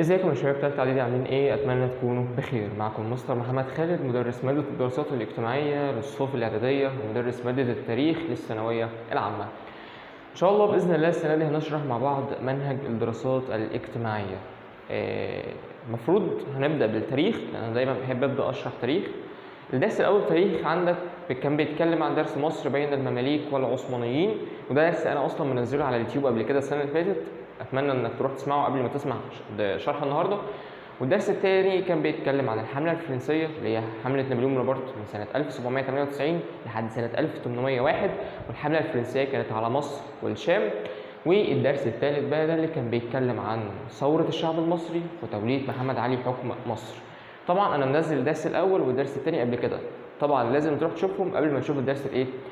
ازيكم يا شباب تالتة اعدادي، عاملين ايه؟ اتمنى تكونوا بخير. معكم مستر محمد خالد، مدرس مادة الدراسات الاجتماعية للصف الاعدادية ومدرس مادة التاريخ للثانوية العامة. ان شاء الله باذن الله السنة دي هنشرح مع بعض منهج الدراسات الاجتماعية. المفروض هنبدأ بالتاريخ لأن انا دايما بحب ابدأ اشرح تاريخ. الدرس الاول تاريخ عندك كان بيتكلم عن درس مصر بين المماليك والعثمانيين، وده درس انا اصلا منزله على اليوتيوب قبل كده السنة اللي فاتت. اتمنى انك تروح تسمعه قبل ما تسمع شرح النهارده. والدرس الثاني كان بيتكلم عن الحملة الفرنسية اللي هي حملة نابليون بونابرت من سنة 1798 لحد سنة 1801، والحملة الفرنسية كانت على مصر والشام. والدرس الثالث بقى ده اللي كان بيتكلم عن ثورة الشعب المصري وتولية محمد علي حكم مصر. طبعا انا منزل الدرس الاول والدرس الثاني قبل كده، طبعا لازم تروح تشوفهم قبل ما تشوف الدرس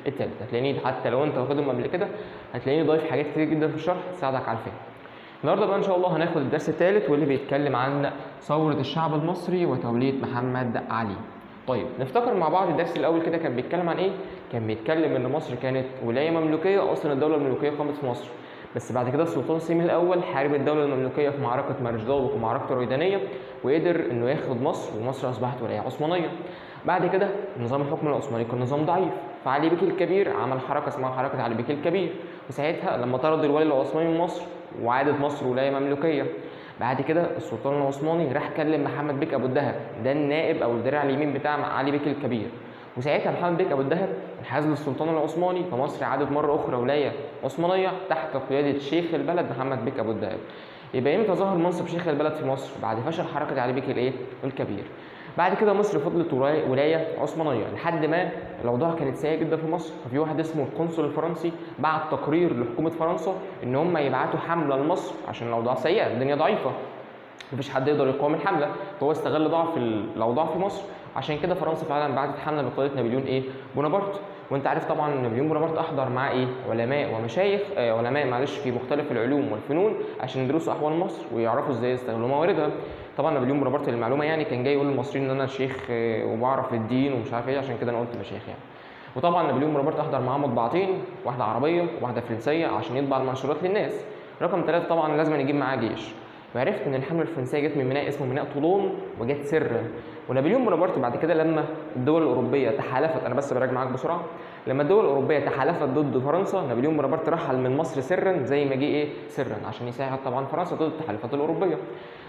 الثالث. هتلاقيني حتى لو انت واخدهم قبل كده هتلاقيني ضايف حاجات كتير جدا في الشرح تساعدك على الفهم. النهارده بقى ان شاء الله هناخد الدرس الثالث واللي بيتكلم عن ثورة الشعب المصري وتولية محمد علي. طيب نفتكر مع بعض الدرس الاول كده كان بيتكلم عن ايه؟ كان بيتكلم ان مصر كانت ولاية مملوكية، اصلا الدولة المملوكية قامت في مصر، بس بعد كده السلطان سليم الاول حارب الدولة المملوكية في معركة مرجداوك ومعركة الرويدانية، وقدر انه ياخد مصر ومصر اصبحت ولاية عثمانية. بعد كده نظام الحكم العثماني كان نظام ضعيف، فعلي بيك الكبير عمل حركة اسمها حركة علي بيك الكبير، وساعتها لما طرد الوالي العثماني من مصر وعادت مصر ولاية مملوكية. بعد كده السلطان العثماني راح كلم محمد بيك ابو الدهب، ده النائب او الدراع اليمين بتاع علي بيك الكبير، وساعتها محمد بيك ابو الدهب انحاز للسلطان العثماني، فمصر عادت مره اخرى ولايه عثمانيه تحت قياده شيخ البلد محمد بيك ابو الدهب. يبقى امتى ظهر منصب شيخ البلد في مصر؟ بعد فشل حركه علي بيك الكبير. بعد كده مصر فضلت ولايه عثمانيه لحد ما الاوضاع كانت سيئه جدا في مصر، ففي واحد اسمه القنصل الفرنسي بعت تقرير لحكومه فرنسا ان هم يبعتوا حمله لمصر عشان الاوضاع سيئه، الدنيا ضعيفه، مفيش حد يقدر يقاوم الحمله، فهو استغل ضعف الاوضاع في مصر. عشان كده فرنسا فعلا بعتت حمله بقياده نابليون بونابرت. وانت عارف طبعا نابليون بونابرت احضر معاه علماء ومشايخ، علماء في مختلف العلوم والفنون عشان يدرسوا احوال مصر ويعرفوا ازاي يستغلوا مواردها. طبعا نابليون بونابرت للمعلومه كان جاي يقول للمصريين ان انا شيخ وبعرف الدين ومش عارف ايه، عشان كده انا قلت مشايخ وطبعا نابليون بونابرت احضر معاه مطبعتين، واحده عربيه وواحده فرنسيه عشان يطبع المنشورات للناس. رقم 3 طبعا لازم يجيب معاه جيش، وعرفت ان الحمله الفرنسيه جت من ميناء اسمه ميناء طولون وجت سرا. ونابليون بونابرت بعد كده لما الدول الاوروبيه تحالفت، انا بس براجع معاك بسرعه، لما الدول الاوروبيه تحالفت ضد فرنسا نابليون بونابرت رحل من مصر سرا زي ما جه سرا عشان يساعد طبعا فرنسا ضد التحالفات الاوروبيه،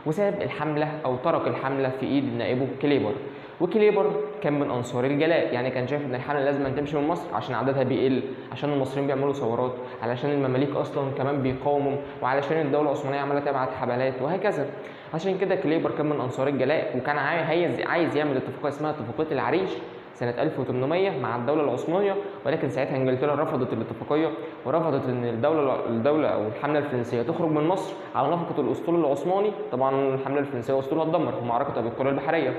وساب الحمله او ترك الحمله في ايد نائبه كليبر. وكليبر كان من انصار الجلاء، كان شايف ان الحمله لازم تمشي من مصر عشان عددها بيقل، عشان المصريين بيعملوا ثورات، علشان المماليك اصلا كمان بيقاوموا، وعلشان الدوله العثمانيه عماله تبعت حملات وهكذا. عشان كده كليبر كان من انصار الجلاء، وكان عايز يعمل اتفاقيه اسمها اتفاقيه العريش سنة 1800 مع الدولة العثمانية، ولكن ساعتها انجلترا رفضت الاتفاقية ورفضت ان الدولة او الحملة الفرنسية تخرج من مصر على نفقة الاسطول العثماني. طبعا الحملة الفرنسية اسطولها اتدمر في معركة ابي قير البحرية.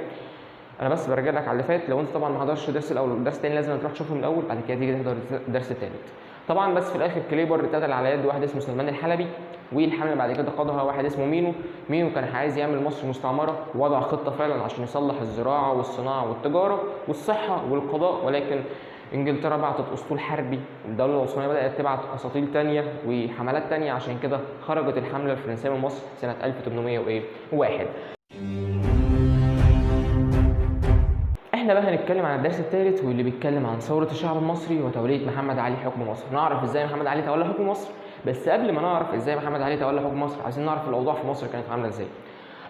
انا بس برجع لك على اللي فات، لو انت طبعا ما حضرتش الدرس الاول والدرس الثاني لازم تروح تشوفه من الاول، بعد كده تيجي تحضر الدرس الثالث. طبعا بس في الاخر كليبر اتقتل على يد واحد اسمه سلمان الحلبي، والحمله بعد كده قادها واحد اسمه مينو كان عايز يعمل مصر مستعمره، ووضع خطه فعلا عشان يصلح الزراعه والصناعه والتجاره والصحه والقضاء، ولكن انجلترا بعتت اسطول حربي، الدوله العثمانيه بدات تبعت اساطيل ثانيه وحملات ثانيه، عشان كده خرجت الحمله الفرنسيه من مصر سنه 1801. احنا بقى هنتكلم عن الدرس الثالث واللي بيتكلم عن ثورة الشعب المصري وتولية محمد علي حكم مصر. نعرف ازاي محمد علي تولى حكم مصر، بس قبل ما نعرف ازاي محمد علي تولى حكم مصر عايزين نعرف الاوضاع في مصر كانت عامله ازاي.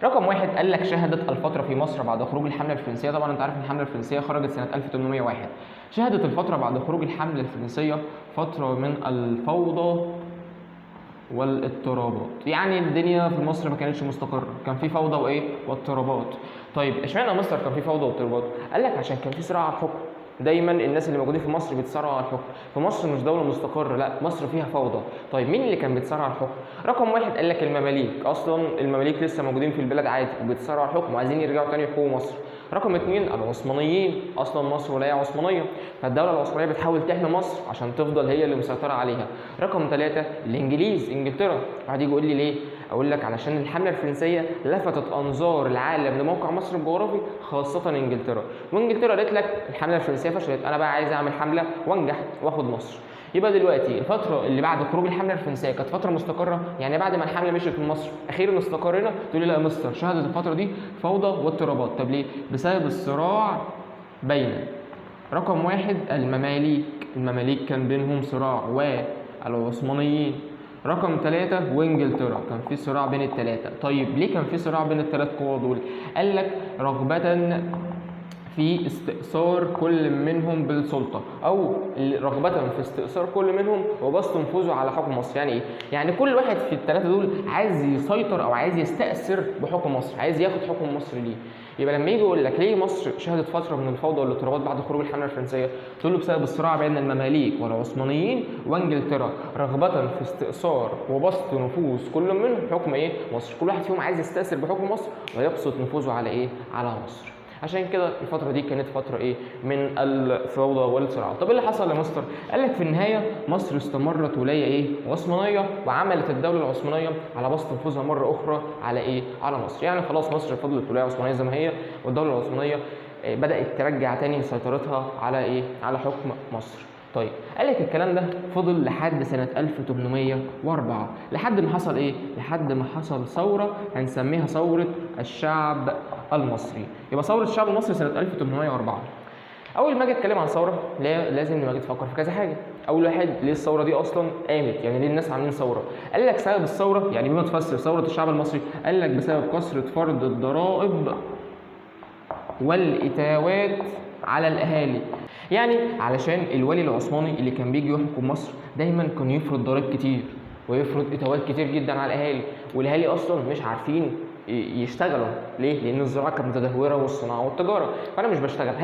رقم 1 قال لك شهدت الفترة في مصر بعد خروج الحملة الفرنسية، طبعا انت عارف ان الحملة الفرنسية خرجت سنة 1801. شهدت الفترة بعد خروج الحملة الفرنسية فترة من الفوضى والاضطرابات، الدنيا في مصر ما كانتش مستقره، كان في فوضى واضطرابات. طيب اشمعنى مصر كان في فوضى واضطرابات؟ قال لك عشان كان في صراع على الحكم، دايما الناس اللي موجودين في مصر بيتصارعوا على الحكم، فمصر مش دوله مستقره، لا مصر فيها فوضى. طيب مين اللي كان بيتصارع على الحكم؟ رقم 1 قال لك المماليك، اصلا المماليك لسه موجودين في البلاد عادي وبيتصارعوا على الحكم وعايزين يرجعوا تاني يحكموا مصر. رقم 2 العثمانيين، اصلا مصر ولايه عثمانيه، فالدوله العثمانيه بتحاول تحمي مصر عشان تفضل هي اللي مسيطره عليها. رقم 3 الانجليز، انجلترا. واحد يجي يقول لي ليه؟ اقول لك علشان الحمله الفرنسيه لفتت انظار العالم لموقع مصر الجغرافي، خاصه انجلترا، وانجلترا قالت لك الحمله الفرنسيه فشلت، انا بقى عايز اعمل حمله وانجح واخد مصر. يبقى دلوقتي الفتره اللي بعد خروج الحمله الفرنسيه كانت فتره مستقره، يعني بعد ما الحمله مشيت من مصر اخيرا استقرينا. تقول لي لا يا مستر، شهدت الفتره دي فوضى واضطرابات. طب ليه؟ بسبب الصراع بين رقم واحد المماليك كان بينهم صراع، والعثمانيين. رقم 3 وانجلترا، كان في صراع بين الثلاثه. طيب ليه كان في صراع بين الثلاث قوى دول؟ قال لك رغبه في استئثار كل منهم بالسلطه، او رغبه في استئثار كل منهم وبسط نفوذه على حكم مصر. يعني ايه؟ يعني كل واحد في الثلاثه دول عايز يسيطر او عايز يستأثر بحكم مصر، عايز ياخد حكم مصر ليه. يبقى لما يجي يقول لك ليه مصر شهدت فتره من الفوضى والاضطرابات بعد خروج الحمله الفرنسيه، تقول له بسبب الصراع بين المماليك والعثمانيين وانجلترا، رغبه في استئثار وبسط نفوذ كل منهم حكم ايه؟ مصر. كل واحد فيهم عايز يستأثر بحكم مصر ويبسط نفوذه على ايه؟ على مصر. عشان كده الفترة دي كانت فترة ايه؟ من الفوضى والصراع. طب ايه اللي حصل يا مستر؟ قال لك في النهاية مصر استمرت ولاية ايه؟ عثمانية، وعملت الدولة العثمانية على بسط نفوذها مرة أخرى على ايه؟ على مصر. يعني خلاص مصر فضلت ولاية عثمانية زي ما هي، والدولة العثمانية بدأت ترجع تاني سيطرتها على ايه؟ على حكم مصر. طيب قال لك الكلام ده فضل لحد سنة 1804، لحد ما حصل ايه؟ لحد ما حصل ثورة هنسميها ثورة الشعب المصري. يبقى ثورة الشعب المصري سنة 1804. أول ما أجي أتكلم عن ثورة لازم نبقى تفكر في كذا حاجة. أول واحد، ليه الثورة دي أصلا قامت؟ يعني ليه الناس عاملين ثورة؟ قال لك سبب الثورة، يعني بما تفسر ثورة الشعب المصري، قال لك بسبب كثرة فرض الضرائب والإتاوات على الأهالي. يعني علشان الولي العثماني اللي كان بيجي يحكم مصر دايما كان يفرض ضرائب كتير ويفرض إتاوات كتير جدا على الأهالي، والأهالي أصلا مش عارفين يشتغلوا. ليه؟ لأن الزراعة كانت متدهورة والصناعة والتجارة. فأنا مش بشتغل،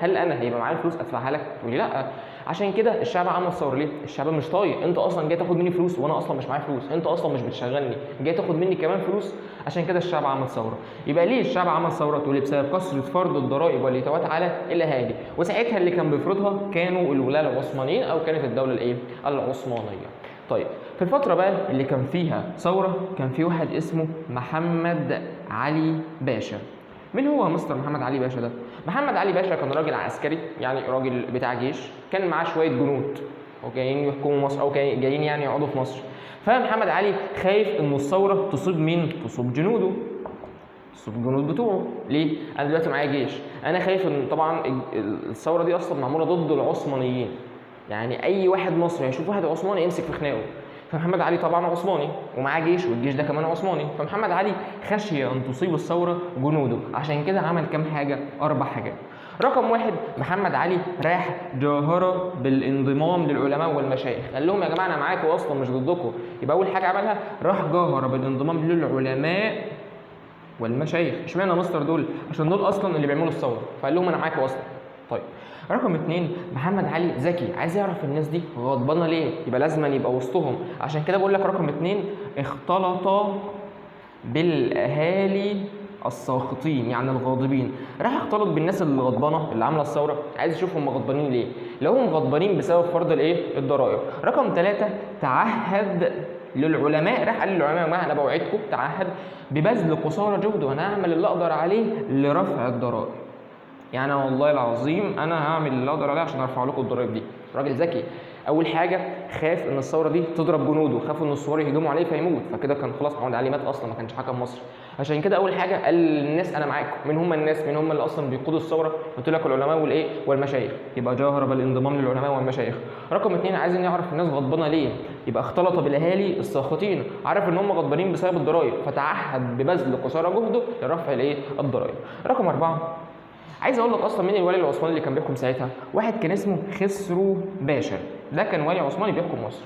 هل أنا هيبقى معايا فلوس أدفعها لك؟ تقول لي لا. عشان كده الشعب عمل ثورة. ليه؟ الشعب مش طايق، أنت أصلا جاي تاخد مني فلوس وأنا أصلا مش معايا فلوس، أنت أصلا مش بتشغلني، جاي تاخد مني كمان فلوس. عشان كده الشعب عمل ثورة. يبقى ليه الشعب عمل ثورة؟ تقول لي بسبب كثرة فرض الضرائب والإتاوات على الأهالي، وساعتها اللي كان بيفرضها كانوا الولاة العثمانيين أو كانت الدولة الإيه؟ العثمانية. طيب في الفترة بقى اللي كان فيها ثورة كان في واحد اسمه محمد علي باشا. مين هو مستر محمد علي باشا ده؟ محمد علي باشا كان راجل عسكري، يعني راجل بتاع جيش، كان معاه شوية جنود وجايين يحكموا مصر او جايين يعني يقعدوا في مصر. فمحمد علي خايف ان الثورة تصيب مين؟ تصيب جنوده، تصيب الجنود بتوعه. ليه؟ انا دلوقتي معايا جيش، انا خايف ان طبعا الثورة دي اصلا معمولة ضد العثمانيين، يعني اي واحد مصري هيشوف واحد عثماني يمسك في خناقه. فمحمد علي طبعا عثماني ومعاه جيش، والجيش ده كمان عثماني، فمحمد علي خشي ان تصيب الثوره جنوده. عشان كده عمل كام حاجه؟ 4 حاجات. رقم 1، محمد علي راح جاهر بالانضمام للعلماء والمشايخ، قال لهم يا جماعه انا معاكم اصلا مش ضدكم. يبقى اول حاجه عملها راح جاهر بالانضمام للعلماء والمشايخ. اشمعنى مصدر دول؟ عشان دول اصلا اللي بيعملوا الثوره، فقال لهم انا معاكم اصلا. طيب رقم 2، محمد علي ذكي، عايز يعرف الناس دي غضبانه ليه، يبقى لازم يبقى وسطهم. عشان كده بقول لك رقم 2 اختلط بالاهالي الساخطين، يعني الغاضبين. راح اختلط بالناس اللي غضبانه اللي عامله الثوره، عايز يشوف هم غضبانين ليه. لو هم غضبانين بسبب فرض الايه؟ الضرائب. رقم 3 تعهد للعلماء، راح قال للعلماء يا جماعه انا بوعدكم، تعهد ببذل قصارى جهد وانا هعمل اللي اقدر عليه لرفع الضرائب. يعني والله العظيم انا هعمل اللي اقدر عليه عشان ارفع لكم الضرايب دي. راجل ذكي. اول حاجه خاف ان الثوره دي تضرب جنوده، خاف ان الثوار يهجموا عليه فيموت، فكده كان خلاص محمد علي مات اصلا، ما كانش حاكم مصر. عشان كده اول حاجه قال للناس انا معاكم. مين هم الناس؟ مين هم اللي اصلا بيقودوا الثوره؟ قلت لك العلماء والايه؟ والمشايخ. يبقى جاهر بالانضمام للعلماء والمشايخ. رقم 2 عايزين يعرف الناس غضبانه ليه، يبقى اختلط بالاهالي الساخطين، عرف ان هم غضبانين بسبب الضرايب، فتعهد ببذل قصارى جهده لرفع الايه؟ الضرايب. رقم 4 عايز اقول لك اصلا مين الولي العثماني اللي كان بيحكم ساعتها؟ واحد كان اسمه خسرو باشا، ده كان ولي عثماني بيحكم مصر.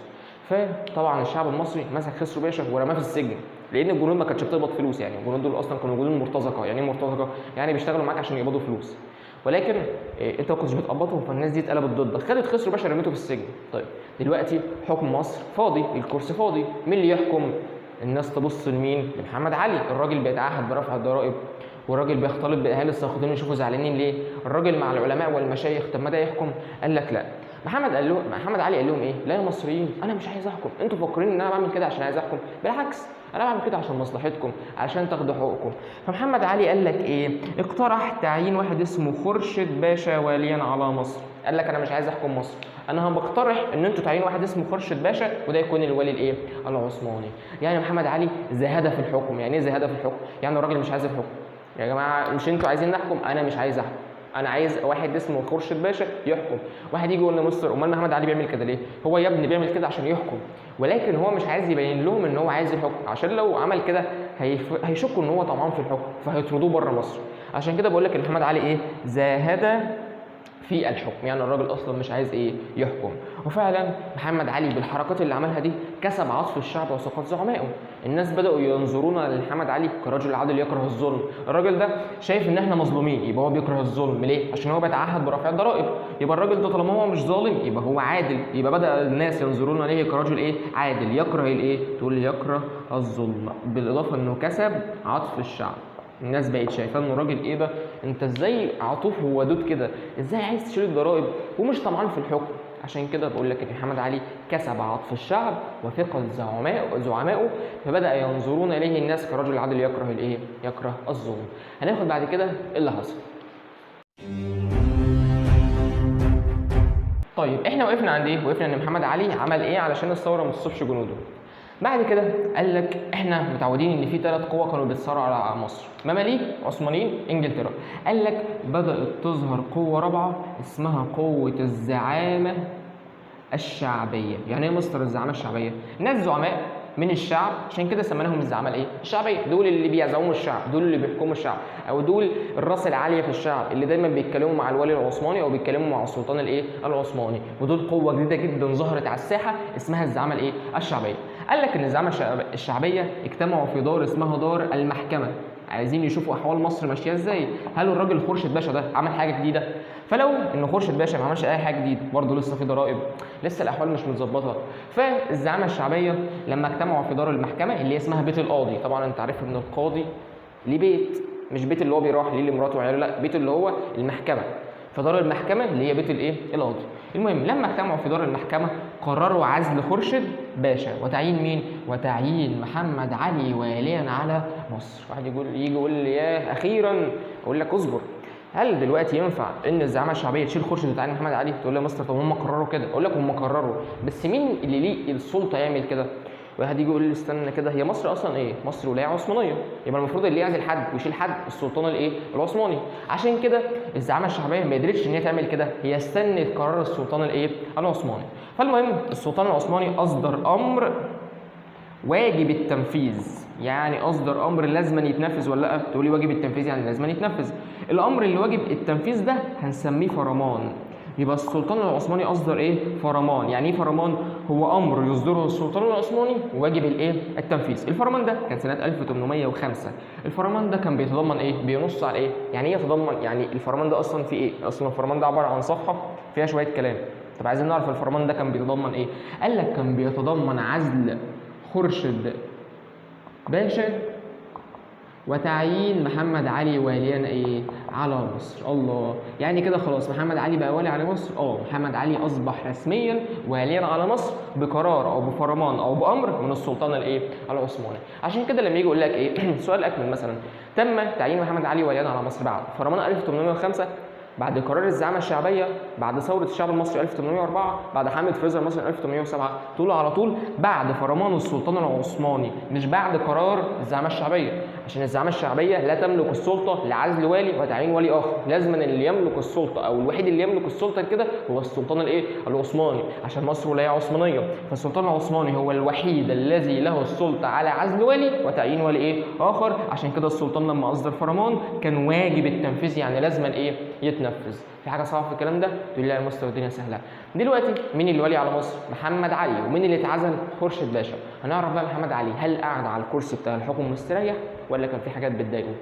فطبعا الشعب المصري مسك خسرو باشا ورماه في السجن، لان الجنود ما كانتش بتقبض فلوس. يعني الجنود دول اصلا كانوا جنود مرتزقه. يعني ايه مرتزقه؟ يعني بيشتغلوا معاك عشان يقبضوا فلوس، ولكن انت ما كنتش بتقبضهم، فالناس دي اتقلبت ضدك، خدت خسرو باشا رميته في السجن. طيب دلوقتي حكم مصر فاضي، الكرسي فاضي، مين اللي يحكم؟ الناس تبص لمين؟ لمحمد علي، الراجل بيتعهد برفع الضرائب، والراجل بيختلط باهالي الساخطين يشوفوا زعلانين ليه؟ الراجل مع العلماء والمشايخ، طب ما ده يحكم؟ قال لك لا. محمد علي قال لهم ايه؟ لا يا مصريين انا مش عايز احكم، انتوا فاكرين ان انا بعمل كده عشان عايز احكم؟ بالعكس انا بعمل كده عشان مصلحتكم، عشان تاخدوا حقوقكم. فمحمد علي قال لك ايه؟ اقترح تعيين واحد اسمه خورشيد باشا واليا على مصر. قال لك انا مش عايز احكم مصر، انا بقترح ان انتوا تعينوا واحد اسمه خورشيد باشا وده يكون الولي الايه؟ العثماني. يعني محمد علي زهد في الحكم. يعني ايه زهد في الحكم؟ يعني الراجل مش عايز الحكم. يا جماعه مش انتوا عايزين نحكم، انا مش عايز احكم، انا عايز واحد اسمه خورشيد باشا يحكم. واحد يجي يقول لمصر امال محمد علي بيعمل كده ليه؟ هو يا ابني بيعمل كده عشان يحكم، ولكن هو مش عايز يبين لهم ان هو عايز الحكم، عشان لو عمل كده هيشكوا ان هو طمعان في الحكم فهيطردوه بره مصر. عشان كده بقول لك ان محمد علي ايه؟ زاهد في الحكم. يعني الراجل اصلا مش عايز ايه؟ يحكم. وفعلا محمد علي بالحركات اللي عملها دي كسب عطف الشعب وثقات زعمائه. الناس بداوا ينظرون لمحمد علي كرجل عادل يكره الظلم. الراجل ده شايف ان احنا مظلومين، يبقى هو بيكره الظلم ليه؟ عشان هو بيتعهد برفع الضرائب. يبقى الراجل ده طالما هو مش ظالم يبقى هو عادل. يبقى بدا الناس ينظرون اليه كرجل ايه؟ عادل يكره الايه؟ تقول يكره الظلم. بالاضافه انه كسب عطف الشعب. الناس بقت شايفاه انه راجل ايه ده؟ انت ازاي عطوف وودود كده؟ ازاي عايز تشيل الضرائب ومش طمعان في الحكم؟ عشان كده بقول لك ان محمد علي كسب عطف الشعب وثقة زعمائه، فبدأ ينظرون اليه الناس كرجل عادل يكره الايه؟ يكره الظلم. هناخد بعد كده ايه اللي حصل. طيب احنا وقفنا عند ايه؟ وقفنا ان محمد علي عمل ايه علشان الثوره ما تصيبش جنوده. بعد كده قال لك احنا متعودين ان في 3 قوى كانوا بيتصارعوا على مصر، مماليك، عثمانيين، انجلترا. قال لك بدات تظهر قوه رابعه اسمها قوه الزعامه الشعبيه. يعني ايه مصدر الزعامه الشعبيه؟ ناس زعماء من الشعب، عشان كده سميناهم الزعامه الايه؟ الشعبيه. دول اللي بيزعموا الشعب، دول اللي بيحكموا الشعب، او دول الراس العاليه في الشعب اللي دايما بيتكلموا مع الولي العثماني او بيتكلموا مع السلطان الايه؟ العثماني. ودول قوه جديده جدا ظهرت على الساحه اسمها الزعامه الايه؟ الشعبيه. قال لك ان الزعامه الشعبيه اجتمعوا في دار اسمها دار المحكمه، عايزين يشوفوا احوال مصر ماشيه ازاي. هل الراجل خورشيد باشا ده عمل حاجه جديده؟ فلو ان خورشيد باشا ما عملش اي حاجه جديده، برضه لسه في ضرائب، لسه الاحوال مش متظبطه. فالزعامه الشعبيه لما اجتمعوا في دار المحكمه اللي اسمها بيت القاضي، طبعا انت عارف ان القاضي ليه بيت، مش بيت اللي هو بيروح ليه لمراته وعياله، لا، بيت اللي هو المحكمه. فدار المحكمه اللي هي بيت الايه؟ القاضي. المهم لما اجتمعوا في دار المحكمه قرروا عزل خورشيد باشا وتعيين مين؟ وتعيين محمد علي واليا على مصر. واحد يجي يقول لي ياه اخيرا، اقول لك اصبر. هل دلوقتي ينفع ان الزعامه الشعبيه تشيل خورشيد وتعين محمد علي؟ تقول لي يا مستر طب هم قرروا كده. اقول لك هم قرروا، بس مين اللي ليه السلطه يعمل كده؟ واحد يجي يقول لي استنى كده، هي مصر اصلا ايه؟ مصر ولايه عثمانيه، يبقى المفروض اللي يعزل حد ويشيل حد السلطان الايه؟ العثماني. عشان كده الزعامه الشعبيه ما قدرتش ان هي تعمل كده، هي استنت قرار السلطان الايه؟ العثماني. فالمهم السلطان العثماني اصدر امر واجب التنفيذ. يعني اصدر امر لازم يتنفذ ولا لا؟ تقول لي واجب التنفيذ يعني لازم يتنفذ. الامر اللي واجب التنفيذ ده هنسميه فرمان. يبقى السلطان العثماني اصدر ايه؟ فرمان. يعني ايه فرمان؟ هو امر يصدره السلطان العثماني وواجب الايه؟ التنفيذ. الفرمان ده كان سنه 1805. الفرمان ده كان بيتضمن ايه؟ بينص على ايه؟ يعني ايه يتضمن؟ يعني الفرمان ده اصلا فيه ايه؟ اصلا الفرمان ده عباره عن صفحه فيها شويه كلام. طب عايزين نعرف الفرمان ده كان بيتضمن ايه؟ قال لك كان بيتضمن عزل خورشيد باشا وتعيين محمد علي واليا ايه؟ على مصر. الله، يعني كده خلاص محمد علي بقى والي على مصر؟ محمد علي اصبح رسميا واليا على مصر بقرار او بفرمان او بامر من السلطان الايه؟ العثماني. عشان كده لما يجي يقول لك ايه سؤال اكمل مثلا، تم تعيين محمد علي واليا على مصر بعد فرمان 1805، بعد قرار الزعامه الشعبيه، بعد ثوره الشعب المصري 1804، بعد حمله فريزر مثلا 1807، تقول على طول بعد فرمان السلطان العثماني، مش بعد قرار الزعامه الشعبيه، عشان الزعامه الشعبيه لا تملك السلطه لعزل والي وتعيين ولي اخر. لازم اللي يملك السلطه او الوحيد اللي يملك السلطه كده هو السلطان الايه؟ العثماني، عشان مصر ولايه عثمانيه. فالسلطان العثماني هو الوحيد الذي له السلطه على عزل والي وتعيين ولي ايه؟ اخر. عشان كده السلطان لما اصدر فرمان كان واجب التنفيذ، يعني لازم ايه؟ يتنفذ. في حاجه صعبه في الكلام ده؟ تقول لي يا مستر الدنيا سهله. دلوقتي مين اللي ولي على مصر؟ محمد علي. ومين اللي اتعزل؟ خورشيد باشا. هنعرف بقى محمد علي هل قعد على الكرسي بتاع الحكم مستريح ولا كان في حاجات بتضايقه؟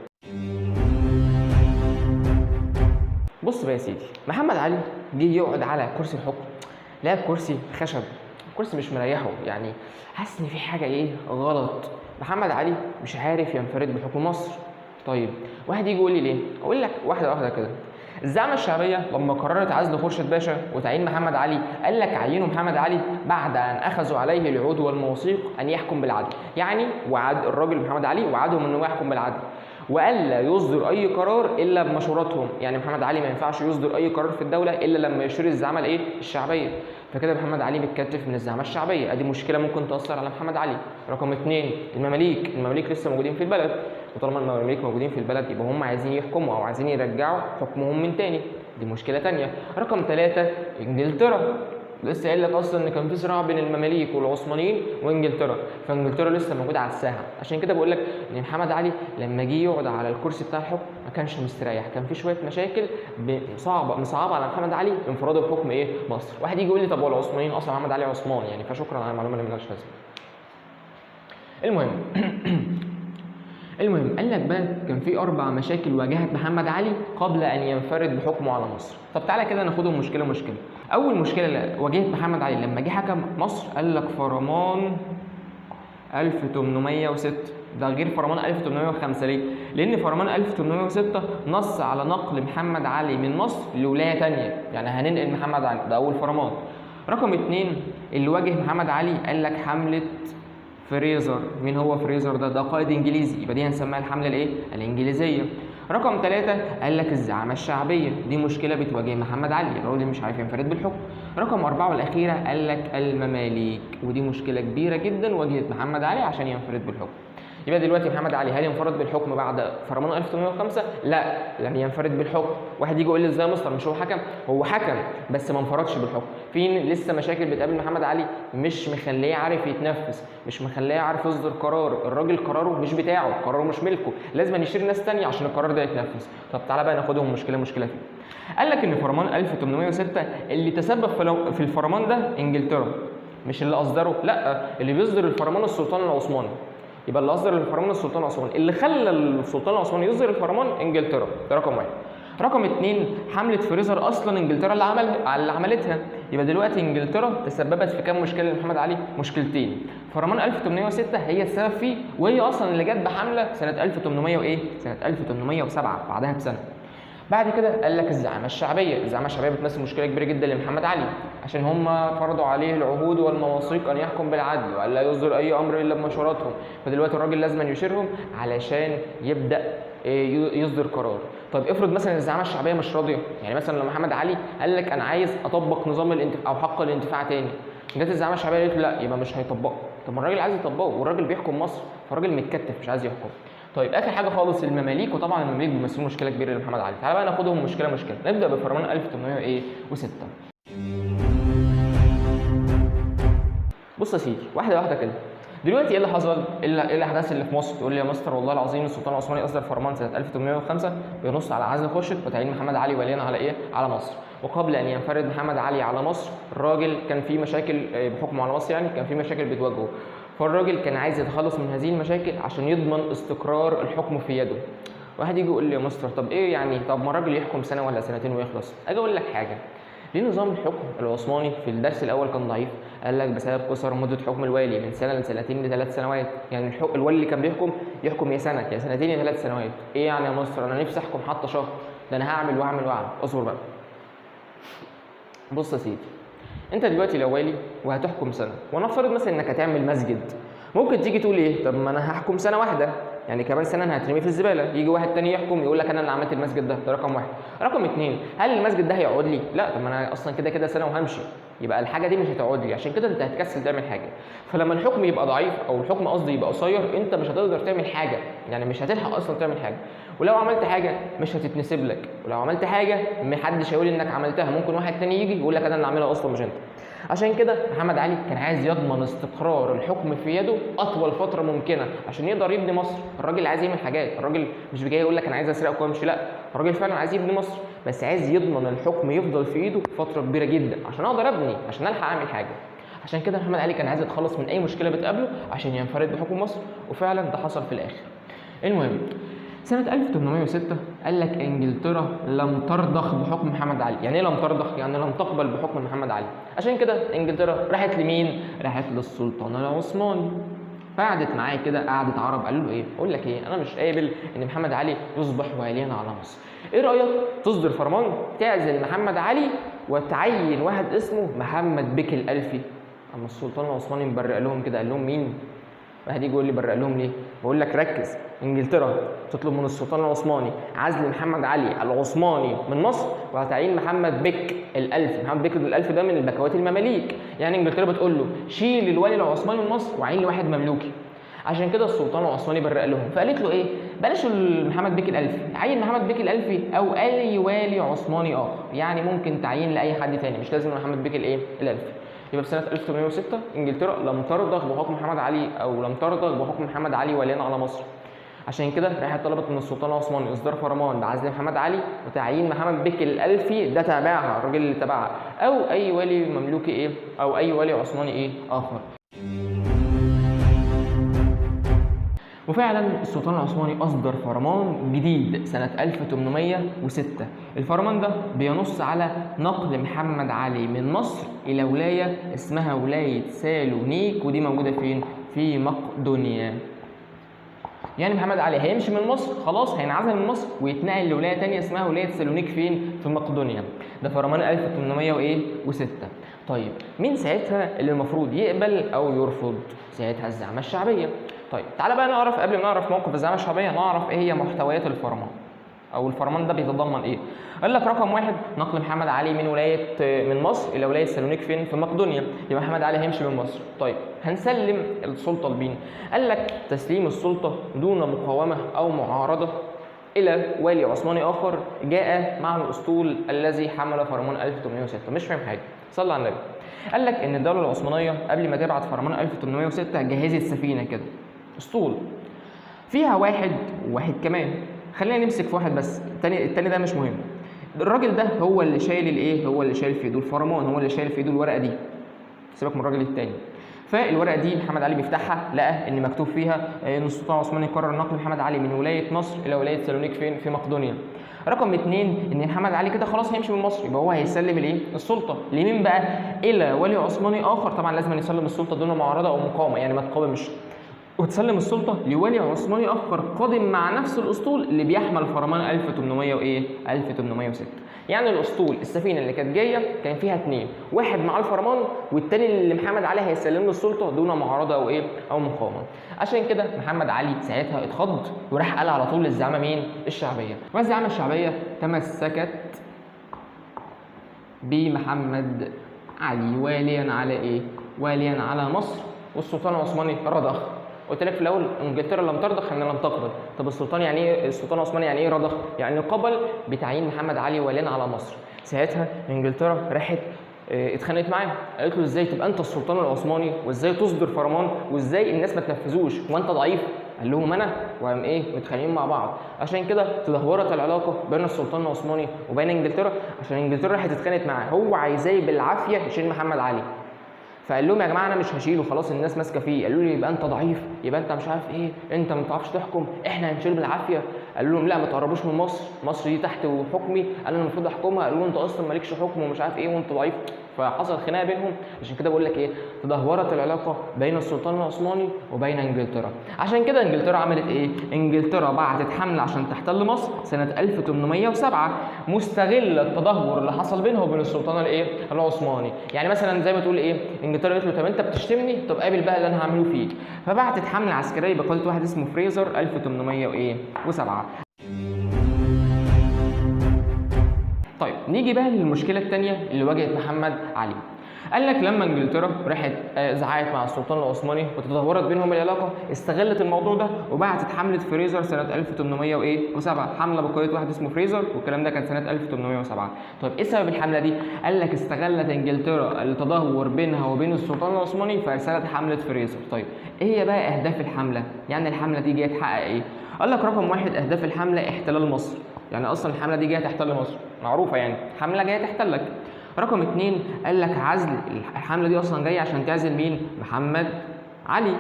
بص بقى يا سيدي، محمد علي جه يقعد على كرسي الحكم، لقى الكرسي خشب، الكرسي مش مريحه، يعني حاسس ان في حاجه ايه؟ غلط. محمد علي مش عارف ينفرد بحكم مصر. طيب واحد يجي يقول لي ليه؟ اقول لك واحده واحده كده. الزعامه الشعبيه لما قررت عزل خورشيد باشا وتعيين محمد علي، قال لك عينوا محمد علي بعد ان اخذوا عليه العهود والمواثيق ان يحكم بالعدل. يعني وعد الراجل محمد علي وعدهم انه يحكم بالعدل. والا يصدر اي قرار الا بمشورتهم. يعني محمد علي ما ينفعش يصدر اي قرار في الدوله الا لما يشير الزعامه الايه الشعبيه. فكده محمد علي متكتف من الزعامه الشعبيه، ادي مشكله ممكن تاثر على محمد علي. رقم 2 المماليك لسه موجودين في البلد، وطالما المماليك موجودين في البلد يبقى هم عايزين يحكموا او عايزين يرجعوا حكمهم من تاني، دي مشكله تانيه. رقم 3 انجلترا، لسه قايل لك اصلا ان كان في صراع بين المماليك والعثمانيين وانجلترا، فانجلترا لسه موجوده على الساحه. عشان كده بقول لك ان محمد علي لما جه يقعد على الكرسي بتاع الحكم ما كانش مستريح، كان في شويه مشاكل مصعبه على محمد علي انفراده بحكم ايه مصر. واحد يجي يقول لي طب هو العثمانيين اصلا محمد علي عثمان يعني، فشكرا على المعلومه اللي مالهاش لازمه. المهم قال لك بقى كان في 4 مشاكل واجهت محمد علي قبل ان ينفرد بحكمه على مصر. طب تعالى كده ناخدهم مشكله مشكله. اول مشكله اللي واجهت محمد علي لما جه حكم مصر قال لك فرمان 1806، ده غير فرمان 1805. ليه؟ لان فرمان 1806 نص على نقل محمد علي من مصر لولايه ثانيه، يعني هننقل محمد علي، ده اول فرمان. رقم 2 اللي واجه محمد علي قال لك حمله فريزر. مين هو فريزر ده؟ ده قائد انجليزي، يبقى دي هنسميها الحمله الايه الانجليزيه. رقم 3 قال لك الزعامه الشعبيه، دي مشكله بتواجه محمد علي، الراجل مش عارف ينفرد بالحكم. رقم 4 والاخيره قال لك المماليك، ودي مشكله كبيره جدا واجهت محمد علي عشان ينفرد بالحكم. يبقى دلوقتي محمد علي هل ينفرد بالحكم بعد فرمان 1805؟ لا، لم ينفرد بالحكم. واحد يجي يقول لي ازاي يا مستر مش هو حكم؟ هو حكم بس ما انفردش بالحكم. في لسه مشاكل بتقابل محمد علي مش مخليه عارف يتنفس، مش مخليه عارف يصدر قرار، الراجل قراره مش بتاعه، قراره مش ملكه، لازم يشير ناس ثانيه عشان القرار ده يتنفس. طب تعالى بقى ناخدهم مشكله فيه. قال لك ان فرمان 1806 اللي تسبب في الفرمان ده انجلترا، مش اللي اصدره، لا، اللي بيصدر الفرمان السلطان العثماني. يبقى اللي اصدر الفرمان السلطان العثماني، اللي خلى السلطان العثماني يصدر الفرمان انجلترا، ده رقم 1. رقم 2 حمله فريزر اصلا انجلترا اللي عملتها. يبقى دلوقتي انجلترا تسببت في كام مشكله لمحمد علي؟ مشكلتين. فرمان 1806 هي السبب فيه، وهي اصلا اللي جت بحمله سنه 1800 وايه؟ سنه 1807 بعدها بسنه. بعد كده قال لك الزعامه الشعبيه بتمثل مشكله كبيره جدا لمحمد علي، عشان هم فرضوا عليه العهود والمواثيق ان يحكم بالعدل وان لا يصدر اي امر الا بمشورتهم، فدلوقتي الراجل لازم يشيرهم علشان يبدا يصدر قرار. طب افرض مثلا الزعامه الشعبيه مش راضيه، يعني مثلا لو محمد علي قال لك انا عايز اطبق نظام او حق الانتفاع تاني، جت الزعامه الشعبيه قالت لا يبقى مش هيطبقه. طب ما الراجل عايز يطبقه والراجل بيحكم مصر، فالراجل متكتف مش عايز يحكم. طيب اخر حاجه خالص المماليك، وطبعا المماليك بيمثلوا مشكله كبيره لمحمد علي. تعالى بقى ناخدهم مشكله. نبدا بفرمان 1806. بص يا سيدي واحده كده. دلوقتي ايه اللي حصل؟ ايه الاحداث اللي في مصر؟ تقول لي يا مستر والله العظيم السلطان العثماني اصدر فرمان سنه 1805 بينص على عزل خورشيد وتعيين محمد علي وليا على ايه؟ على مصر. وقبل ان ينفرد محمد علي على مصر الراجل كان في مشاكل بحكمه على مصر، يعني كان في مشاكل بتواجهه، فالراجل كان عايز يتخلص من هذه المشاكل عشان يضمن استقرار الحكم في يده. واحد يجي يقول لي يا مستر طب ايه يعني، طب ما الراجل يحكم سنه ولا سنتين ويخلص؟ اجي اقول لك حاجه، ليه نظام الحكم العثماني في الدرس الاول كان ضعيف؟ قال لك بسبب قصر مده حكم الوالي من سنه لسنتين ل3 سنوات، يعني الوالي اللي كان بيحكم يا سنه يا سنتين يا 3 سنوات. ايه يعني يا مستر انا نفسي احكم حتى شهر، ده انا هعمل واعمل. اصبر بقى. بص يا سيدي، انت دلوقتي لو والي وهتحكم سنه، ونفترض مثلا انك هتعمل مسجد، ممكن تيجي تقول ايه؟ طب ما انا هحكم سنه واحده، يعني كمان سنه انا هترميه في الزباله، يجي واحد تاني يحكم يقول لك انا اللي عملت المسجد ده رقم 1. رقم 2 هل المسجد ده هيقعد لي؟ لا، طب ما انا اصلا كده سنه وهمشي، يبقى الحاجه دي مش هتقعد لي، عشان كده انت هتكسل تعمل حاجه. فلما الحكم يبقى ضعيف او الحكم قصدي يبقى قصير، انت مش هتقدر تعمل حاجه، يعني مش هتلحق اصلا تعمل حاجه، ولو عملت حاجه مش هتتنسب لك، ولو عملت حاجه محدش هيقول انك عملتها، ممكن واحد تاني يجي يقول لك انا اللي عاملها اصلا مش انت. عشان كده محمد علي كان عايز يضمن استقرار الحكم في يده اطول فتره ممكنه عشان يقدر يبني مصر. الراجل عايز يعمل حاجات، الراجل مش جاي يقول لك انا عايز اسرقك وامشي، لا، الراجل فعلا عايز يبني مصر، بس عايز يضمن الحكم يفضل في ايده فتره كبيره جدا عشان اقدر ابني، عشان الحق اعمل حاجه. عشان كده محمد علي كان عايز يتخلص من اي مشكله بتقابله عشان ينفرد بحكم مصر، وفعلا ده حصل في الاخر. المهم سنة 1806 قال لك انجلترا لم ترضخ بحكم محمد علي. يعني ايه لم ترضخ؟ يعني لم تقبل بحكم محمد علي. عشان كده انجلترا راحت لمين؟ راحت للسلطان العثماني. فقعدت معاه كده قعدة عرب، قالوا له ايه؟ اقول لك ايه، انا مش قابل ان محمد علي يصبح واليا على مصر. ايه رايك تصدر فرمان تعزل محمد علي وتعين واحد اسمه محمد بك الالفي؟ اما السلطان العثماني مبرق لهم كده، قال لهم مين؟ واحد يجي يقول لي برق لهم ليه؟ بقول لك ركز، انجلترا تطلب من السلطان العثماني عزل محمد علي العثماني من مصر وتعيين محمد بك الألفي. محمد بك الألفي ده من البكوات المماليك، يعني انجلترا بتقول له شيل الولي العثماني من مصر وعين لي واحد مملوكي. عشان كده السلطان العثماني برق لهم، فقالت له ايه؟ بلاش محمد بك الألفي، عين محمد بك الألفي او اي والي عثماني اخر، يعني ممكن تعيين لاي حد تاني مش لازم محمد بك الايه؟ الألفي. يبقى في سنه 1806 انجلترا لم ترضخ بحكم محمد علي او لم ترضخ بحكم محمد علي وليا على مصر. عشان كده راحت طلبت من السلطان العثماني اصدار فرمان بعزل محمد علي وتعيين محمد بك الألفي، ده تابعها الراجل اللي تبعها، او اي ولي مملوكي ايه؟ او اي ولي عثماني ايه؟ اخر. وفعلا السلطان العثماني اصدر فرمان جديد سنه 1806. الفرمان ده بينص على نقل محمد علي من مصر الى ولايه اسمها ولايه سالونيك، ودي موجوده فين؟ في مقدونيا. يعني محمد علي هيمشي من مصر خلاص، هينعزل من مصر ويتنقل لولايه ثانيه اسمها ولايه سالونيك فين؟ في مقدونيا. ده فرمان 1806. طيب مين ساعتها اللي المفروض يقبل او يرفض؟ ساعتها الزعامه الشعبيه. طيب تعالى بقى نعرف، قبل ما نعرف موقف الزعامه الشعبيه نعرف ايه هي محتويات الفرمان او الفرمان ده بيتضمن ايه. قال لك رقم واحد نقل محمد علي من من مصر الى ولايه سالونيك فين؟ في مقدونيا. يبقى محمد علي هيمشي من مصر. طيب هنسلم السلطه لمين؟ قال لك تسليم السلطه دون مقاومه او معارضه الى والي عثماني اخر جاء مع الاسطول الذي حمل فرمان 1806. مش فاهم حاجه، صلى على النبي. قال لك ان الدوله العثمانيه قبل ما تبعت فرمان 1806 جهزت سفينه كده، اسطول فيها واحد وواحد كمان. خلينا نمسك في واحد بس، التاني ده مش مهم. الراجل ده هو اللي شايل الايه؟ هو اللي شايل في ايده الفرمان، هو اللي شايل في ايده الورقه دي. سيبك من الراجل التاني. فالورقه دي محمد علي بيفتحها لقى ان مكتوب فيها ان السلطان العثماني قرر نقل محمد علي من ولايه مصر الى ولايه سالونيك فين؟ في مقدونيا. رقم اثنين ان محمد علي كده خلاص هيمشي من مصر، يبقى هو هيسلم الايه؟ السلطه لمين بقى؟ الى ولي عثماني اخر. طبعا لازم يسلم السلطه دون معارضه او مقاومه، يعني ما تقاومش، وتسلم السلطه لولي عثماني اخر قادم مع نفس الاسطول اللي بيحمل فرمان 1800 وايه؟ 1806. يعني الاسطول السفينه اللي كانت جايه كان فيها اثنين، واحد مع الفرمان والتاني اللي محمد علي هيسلم له السلطه دون معارضه او ايه؟ او مقاومه. عشان كده محمد علي ساعتها اتخض وراح قال على طول للزعامه مين؟ الشعبيه. والزعامه الشعبيه تمسكت بمحمد علي واليا على ايه؟ واليا على مصر، والسلطان العثماني رضخ. قلت لك في الاول انجلترا لم ترضخ يعني لم تقبل. طب السلطان يعني ايه؟ السلطان العثماني يعني ايه رضخ؟ يعني قبل بتعيين محمد علي واليا على مصر. ساعتها انجلترا راحت اتخانقت معاه، قالت له ازاي تبقى انت السلطان العثماني وازاي تصدر فرمان وازاي الناس ما تنفذوش وانت ضعيف؟ قال لهم انا، وقام ايه؟ متخانقين مع بعض. عشان كده تدهورت العلاقه بين السلطان العثماني وبين انجلترا، عشان انجلترا راحت اتخانقت معاه، هو عايزاه بالعافيه يشيل محمد علي. فقال لهم يا جماعه انا مش هشيله خلاص، الناس ماسكه فيه. قالوا لي يبقى انت ضعيف، يبقى انت مش عارف ايه، انت ما بتعرفش تحكم، احنا هنشيل بالعافيه. قالوا لهم لا ما تقربوش من مصر، مصر دي تحت حكمي، انا المفروض احكمها. قالوا له انت اصلا مالكش حكم ومش عارف ايه وانت ضعيف. فحصل خناقه بينهم. عشان كده بقول لك ايه؟ تدهورت العلاقه بين السلطان العثماني وبين انجلترا. عشان كده انجلترا عملت ايه؟ انجلترا بعتت حمله عشان تحتل مصر سنه 1807 مستغله التدهور اللي حصل بينها وبين السلطان الايه؟ العثماني. يعني مثلا زي ما تقول ايه؟ انجلترا قالت له طب انت بتشتمني؟ طب قابل بقى اللي انا هعمله فيك. فبعتت حمله عسكريه بقياده واحد اسمه فريزر 1807. طيب نيجي بقى للمشكله الثانيه اللي واجهت محمد علي. قال لك لما انجلترا راحت زعقت مع السلطان العثماني وتدهورت بينهم العلاقه، استغلت الموضوع ده وبعتت حمله فريزر سنه 1807، حمله بقياده واحد اسمه فريزر، والكلام ده كان سنه 1807. طيب ايه سبب الحمله دي؟ قال لك استغلت انجلترا التدهور بينها وبين السلطان العثماني فارسلت حمله فريزر. طيب ايه هي بقى اهداف الحمله؟ يعني الحمله دي جايه تحقق ايه؟ قال لك رقم واحد اهداف الحمله احتلال مصر، يعني اصلا الحمله دي جايه تحتل مصر، معروفه يعني حمله جايه تحتلك. رقم اثنين قال لك عزل، الحمله دي اصلا جايه عشان تعزل مين؟ محمد علي.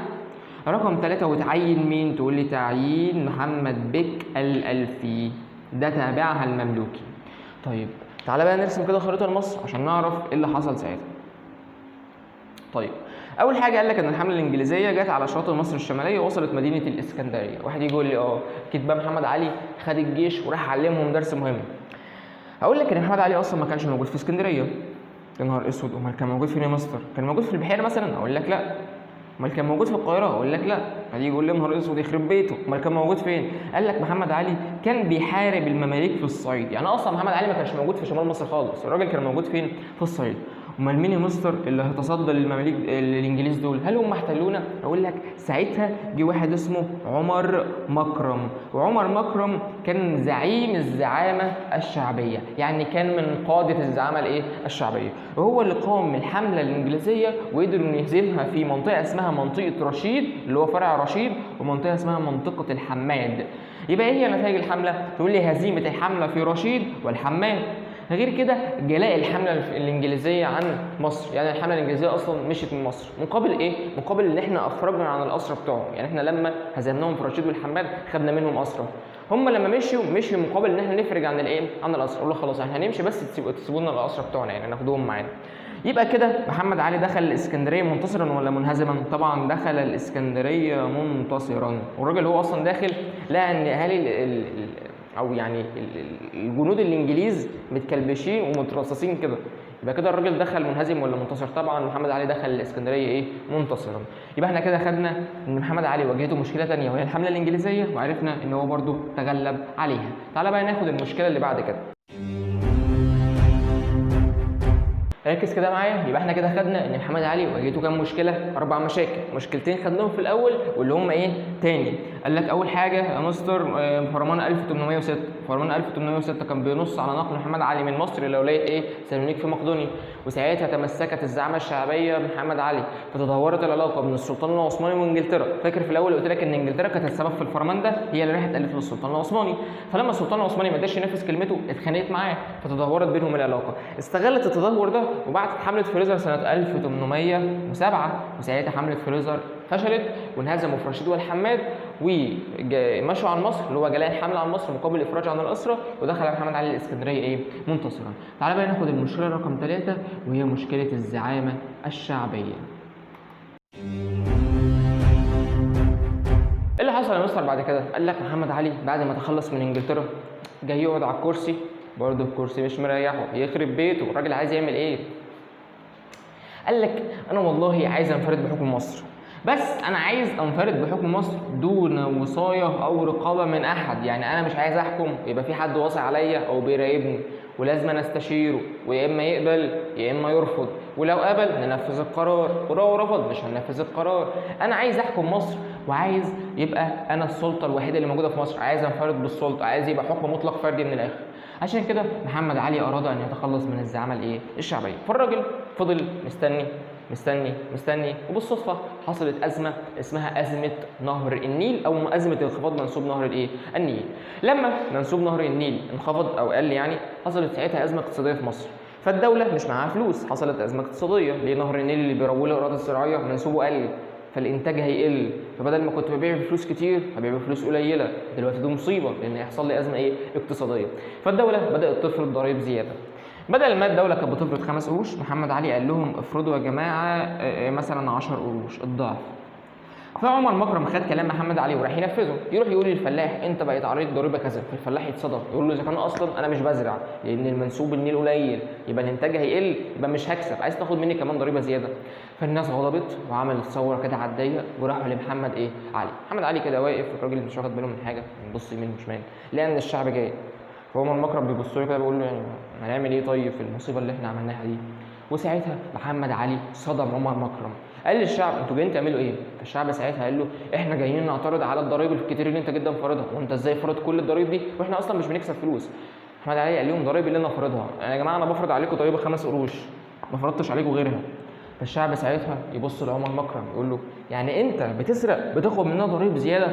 رقم ثلاثة وتعين مين؟ تقول لي تعيين محمد بك الألفي، ده تابعها المملوكي. طيب تعالى بقى نرسم كده خريطه لمصر عشان نعرف ايه اللي حصل ساعتها. طيب اول حاجه قال لك ان الحمله الانجليزيه جت على شاطئ مصر الشماليه ووصلت مدينه الاسكندريه. واحد يجي يقول لي اكيد بقى محمد علي خد الجيش وراح علمهم درس مهم. هقول لك ان محمد علي اصلا ما كانش موجود في اسكندريه. يا نهار اسود، امال كان موجود فين يا مستر؟ كان موجود في البحيره مثلا؟ اقول لك لا، امال كان موجود في القاهره؟ اقول لك لا. هيجي يقول لي نهار اسود يخرب بيته، امال كان موجود فين؟ قال لك محمد علي كان بيحارب المماليك في الصعيد. يعني اصلا محمد علي ما كانش موجود في شمال مصر خالص، الراجل كان موجود فين؟ في الصعيد. امال مين يا مستر اللي هيتصدى للمماليك الانجليز دول؟ هل هم احتلونا؟ اقول لك ساعتها جه واحد اسمه عمر مكرم، وعمر مكرم كان زعيم الزعامه الشعبيه، يعني كان من قاده الزعامه الايه؟ الشعبيه، وهو اللي قام بالحمله الانجليزيه وقدروا يهزمها في منطقه اسمها منطقه رشيد اللي هو فرع رشيد، ومنطقه اسمها منطقه الحماد. يبقى ايه هي نتائج الحمله؟ تقول لي هزيمه الحمله في رشيد والحماد. غير كده جلاء الحمله الانجليزيه عن مصر، يعني الحمله الانجليزيه اصلا مشيت من مصر مقابل ايه؟ مقابل ان احنا اخرجنا عن الاسرى بتوعهم، يعني احنا لما هزمناهم في رشيد والحماد خدنا منهم اسرى. هم لما مشيوا مقابل ان احنا نفرج عن الايه؟ عن الاسرى. قالوا خلاص احنا هنمشي بس تسيبوا لنا الاسرى بتوعنا، يعني ناخدوهم معانا. يبقى كده محمد علي دخل الاسكندريه منتصرا ولا منهزما؟ طبعا دخل الاسكندريه منتصرا، والراجل هو اصلا داخل لقى ان اهالي او يعني الجنود الانجليز متكلبشين ومترصصين كده. يبقى كده الراجل دخل منهزم ولا منتصر؟ طبعا محمد علي دخل الاسكندريه ايه؟ منتصرا. يبقى احنا كده خدنا ان محمد علي واجهته مشكله ثانيه وهي الحمله الانجليزيه، وعرفنا ان هو برده تغلب عليها. تعالى بقى ناخد المشكله اللي بعد كده. ركز كده معايا. يبقى احنا كده خدنا ان محمد علي واجهته كام مشكله؟ 4 مشاكل. مشكلتين خدناهم في الاول واللي هم ايه؟ تاني. قال لك اول حاجه يا مستر فرمان 1806. فرمان 1806 كان بينص على نقل محمد علي من مصر الى ولايه ايه؟ سالونيك في مقدونيا، وساعتها تمسكت الزعامه الشعبيه بمحمد علي، فتدهورت العلاقه بين السلطان العثماني وانجلترا. فاكر في الاول قلت لك ان انجلترا كانت السبب في الفرمان ده، هي اللي راحت قالت للسلطان العثماني، فلما السلطان العثماني ما قدرش ينفذ كلمته اتخانقت معاه، فتدهورت بينهم العلاقه. استغلت التدهور ده وبعتت حمله فريزر سنه 1807، وساعتها حمله فريزر فشلت وانهزموا في رشيد والحماد ومشوا عن مصر، اللي هو جلاء الحمله عن مصر مقابل الافراج عن الاسرى، ودخل محمد علي الاسكندريه ايه؟ منتصرا. تعالى بقى ناخد المشكله رقم 3 وهي مشكله الزعامه الشعبيه. ايه اللي حصل يا مستر بعد كده؟ قال لك محمد علي بعد ما تخلص من انجلترا جاي يقعد على الكرسي، برضه الكرسي مش مريحه، يخرب بيته، الراجل عايز يعمل ايه؟ قال لك انا والله عايز انفرد بحكم مصر، بس انا عايز انفرد بحكم مصر دون وصايه او رقابه من احد. يعني انا مش عايز احكم يبقى في حد واصي عليا او بيراقبني، ولازم انا استشيره، ويا اما يقبل يا اما يرفض، ولو قبل ننفذ القرار، ولو رفض مش هننفذ القرار. انا عايز احكم مصر وعايز يبقى انا السلطه الوحيده اللي موجوده في مصر، عايز انفرد بالسلطه، عايز يبقى حكم مطلق فردي من الاخر. عشان كده محمد علي اراد ان يتخلص من الزعامه الايه؟ الشعبيه. فالراجل فضل مستني مستني مستني، وبالصدفه حصلت ازمه اسمها ازمه نهر النيل او ازمه انخفاض منسوب نهر الايه؟ النيل. لما منسوب نهر النيل انخفض او قل، يعني حصلت ساعتها ازمه اقتصاديه في مصر، فالدوله مش معاها فلوس، حصلت ازمه اقتصاديه. ليه؟ نهر النيل اللي بيروي له الاراضي الزراعيه منسوبه قل، فالانتاج هيقل، فبدل ما كنت ببيع بفلوس كتير هبيع بفلوس قليله. دلوقتي دي مصيبه لان هيحصل لي ازمه ايه؟ اقتصاديه. فالدوله بدات تفرض ضرائب زياده. بدل ما الدوله كانت بتفرض 5 قروش، محمد علي قال لهم افرضوا يا جماعه مثلا 10 قروش، الضعف. فعمر مكرم خد كلام محمد علي وراح ينفذه، يروح يقول للفلاح انت بقيت عليك ضريبه كذا، فالفلاح يتصدم يقول له اذا كان اصلا انا مش بزرع لان المنسوب النيل قليل يبقى الانتاج هيقل، يبقى مش هكسب، عايز تاخد مني كمان ضريبه زياده. فالناس غضبت وعملت ثوره كده عاديه وراحوا لمحمد ايه؟ علي. محمد علي كده واقف، الراجل مش واخد باله من حاجه، بيبص يمين وشمال لان الشعب جاي. فعمر مكرم بيبص له كده بيقول له يعني هنعمل ايه طيب في المصيبه اللي احنا عملناها دي؟ وساعتها محمد علي صدم عمر مكرم، قال للشعب انتوا جايين تعملوا ايه؟ فالشعب ساعتها قال له احنا جايين نعترض على الضرايب الكتير اللي انت جدا فارضها، وانت ازاي فرض كل الضرايب دي واحنا اصلا مش بنكسب فلوس؟ محمد علي قال لهم ضرايب اللي انا فارضها، يعني يا جماعه انا بفرض عليكم ضريبه 5 قروش، ما فرضتش عليكم غيرها. فالشعب ساعتها يبص لعمر مكرم يقول له يعني انت بتسرق بتاخد مننا ضرايب زياده؟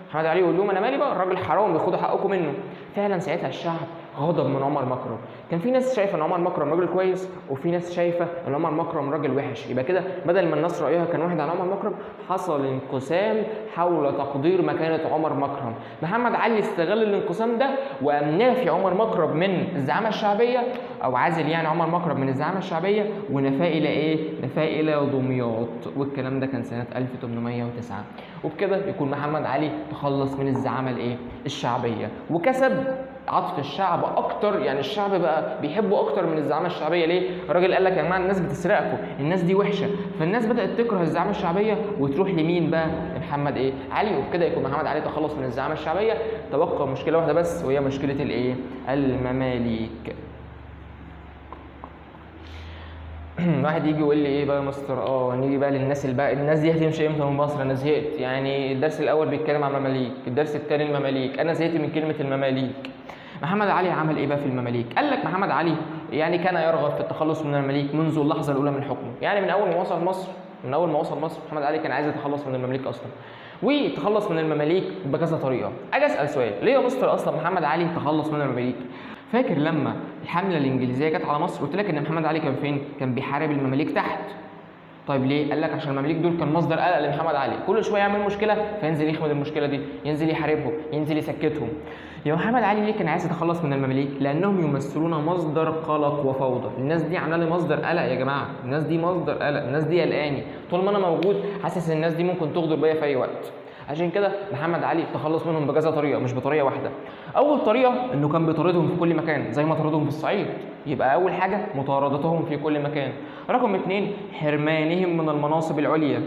محمد علي يقول لهم انا مالي بقى، الراجل حرام بياخدوا حقكم منه. فعلا ساعتها الشعب غضب من عمر مكرم. كان في ناس شايفه ان عمر مكرم راجل كويس، وفي ناس شايفه ان عمر مكرم راجل وحش. يبقى كده بدل ما الناس رايها كان واحد على عمر مكرم، حصل انقسام حول تقدير مكانه عمر مكرم. محمد علي استغل الانقسام ده وقام نافي عمر مكرم من الزعامه الشعبيه، او عازل يعني عمر مكرم من الزعامه الشعبيه ونفاه الى ايه؟ نفاه الى دمياط، والكلام ده كان سنه 1809. وبكده يكون محمد علي تخلص من الزعامه الايه؟ الشعبيه، وكسب عطف الشعب اكتر، يعني الشعب بقى بيحبه اكتر من الزعامه الشعبيه. ليه؟ الراجل قال لك يا جماعه الناس بتسرقكم، الناس دي وحشه، فالناس بدات تكره الزعامه الشعبيه وتروح لمين بقى؟ لمحمد ايه؟ علي. وبكده يكون محمد علي تخلص من الزعامه الشعبيه. تبقى مشكله واحده بس، وهي مشكله الايه؟ المماليك. واحد يجي يقول لي ايه بقى يا مستر؟ نيجي بقى للناس اللي بقى الناس دي هتمشي امتى من مصر؟ انا زهقت، يعني الدرس الاول بيتكلم عن المماليك، الدرس الثاني المماليك، انا زهقت من كلمه المماليك. محمد علي عمل ايه بقى في المماليك؟ قال لك محمد علي يعني كان يرغب في التخلص من المماليك منذ اللحظه الاولى من حكمه، يعني من اول ما وصل مصر محمد علي كان عايز يتخلص من المماليك اصلا، ويتخلص من المماليك بكذا طريقه. اجي اسال سؤال، ليه يا مستر اصلا محمد علي تخلص من المماليك؟ فاكر لما الحمله الانجليزيه جت على مصر قلت لك ان محمد علي كان فين؟ كان بيحارب المماليك تحت. طيب ليه؟ قال لك عشان المماليك دول كان مصدر قلق لمحمد علي، كل شويه يعمل مشكله فينزل يخمد المشكله دي، ينزل يحاربهم، ينزل يسكتهم. يا محمد علي ليه كان عايز يتخلص من المماليك؟ لانهم يمثلون مصدر قلق وفوضى، الناس دي عامله لي مصدر قلق يا جماعه، الناس دي مصدر قلق، الناس دي قلقاني، طول ما انا موجود حاسس ان الناس دي ممكن تغدر بيا في اي وقت. عشان كده محمد علي تخلص منهم بكذا طريقه، مش بطريقه واحده. اول طريقه انه كان بيطاردهم في كل مكان زي ما طردهم في الصعيد، يبقى اول حاجه مطاردتهم في كل مكان. رقم 2 حرمانهم من المناصب العليا،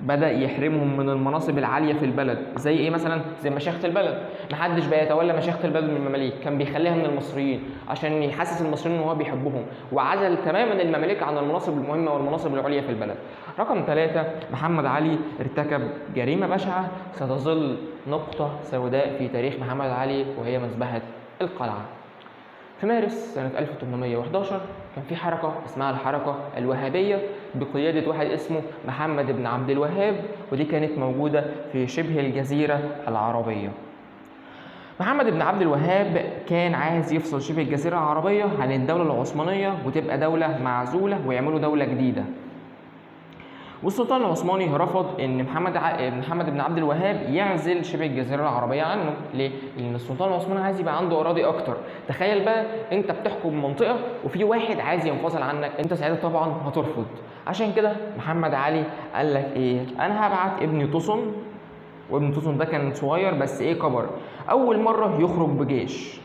بدأ يحرمهم من المناصب العاليه في البلد، زي ايه مثلا؟ زي مشيخه البلد، محدش بقى يتولى مشيخه البلد من المماليك، كان بيخليها من المصريين عشان يحسس المصريين ان هو بيحبهم، وعزل تماما المماليك عن المناصب المهمه والمناصب العليا في البلد. رقم 3 محمد علي ارتكب جريمه بشعه ستظل نقطه سوداء في تاريخ محمد علي، وهي مذبحه القلعه. في مارس سنة 1811 كان في حركة اسمها الحركة الوهابية بقيادة واحد اسمه محمد بن عبد الوهاب، ودي كانت موجودة في شبه الجزيرة العربية. محمد بن عبد الوهاب كان عايز يفصل شبه الجزيرة العربية عن الدولة العثمانية وتبقى دولة معزولة ويعملوا دولة جديدة. والسلطان العثماني رفض ان محمد بن عبد الوهاب يعزل شبه الجزيره العربيه عنه. ليه؟ لان السلطان العثماني عايز يبقى عنده اراضي اكتر. تخيل بقى انت بتحكم منطقه وفي واحد عايز ينفصل عنك، انت ساعتها طبعا هترفض. عشان كده محمد علي قال لك ايه؟ انا هبعت ابني طوسن، وابن طوسن ده كان صغير بس كبر، اول مره يخرج بجيش،